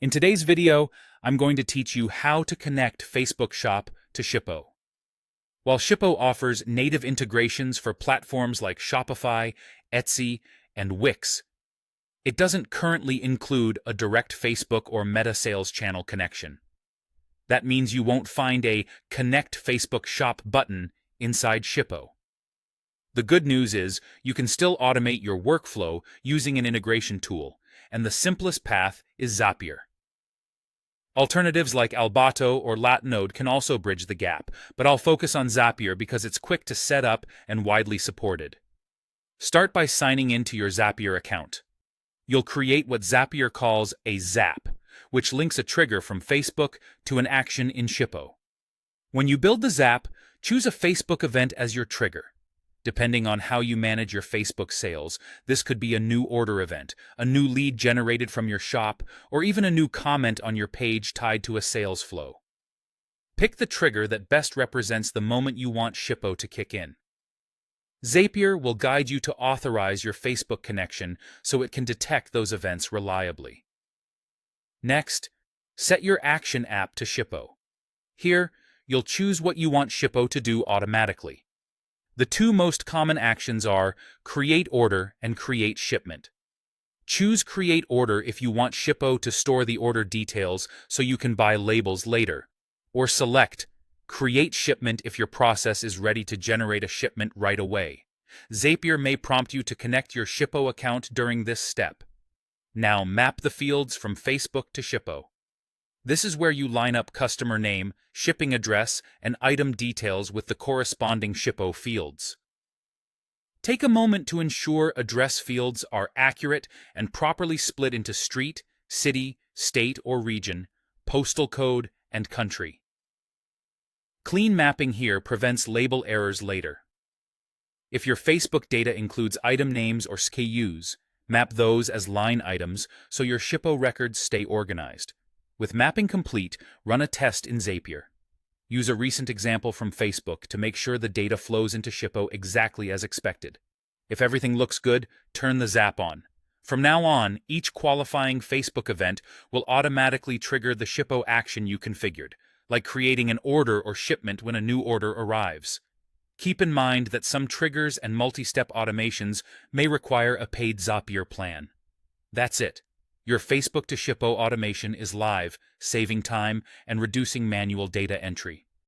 In today's video, I'm going to teach you how to connect Facebook Shop to Shippo. While Shippo offers native integrations for platforms like Shopify, Etsy, and Wix, it doesn't currently include a direct Facebook or Meta sales channel connection. That means you won't find a Connect Facebook Shop button inside Shippo. The good news is you can still automate your workflow using an integration tool, and the simplest path is Zapier. Alternatives like Albato or Latnode can also bridge the gap, but I'll focus on Zapier because it's quick to set up and widely supported. Start by signing into your Zapier account. You'll create what Zapier calls a Zap, which links a trigger from Facebook to an action in Shippo. When you build the Zap, choose a Facebook event as your trigger. Depending on how you manage your Facebook sales, this could be a new order event, a new lead generated from your shop, or even a new comment on your page tied to a sales flow. Pick the trigger that best represents the moment you want Shippo to kick in. Zapier will guide you to authorize your Facebook connection so it can detect those events reliably. Next, set your Action app to Shippo. Here, you'll choose what you want Shippo to do automatically. The two most common actions are Create Order and Create Shipment. Choose Create Order if you want Shippo to store the order details so you can buy labels later, or select Create Shipment if your process is ready to generate a shipment right away. Zapier may prompt you to connect your Shippo account during this step. Now map the fields from Facebook to Shippo. This is where you line up customer name, shipping address, and item details with the corresponding Shippo fields. Take a moment to ensure address fields are accurate and properly split into street, city, state or region, postal code, and country. Clean mapping here prevents label errors later. If your Facebook data includes item names or SKUs, map those as line items so your Shippo records stay organized. With mapping complete, run a test in Zapier. Use a recent example from Facebook to make sure the data flows into Shippo exactly as expected. If everything looks good, turn the Zap on. From now on, each qualifying Facebook event will automatically trigger the Shippo action you configured, like creating an order or shipment when a new order arrives. Keep in mind that some triggers and multi-step automations may require a paid Zapier plan. That's it. Your Facebook to Shippo automation is live, saving time and reducing manual data entry.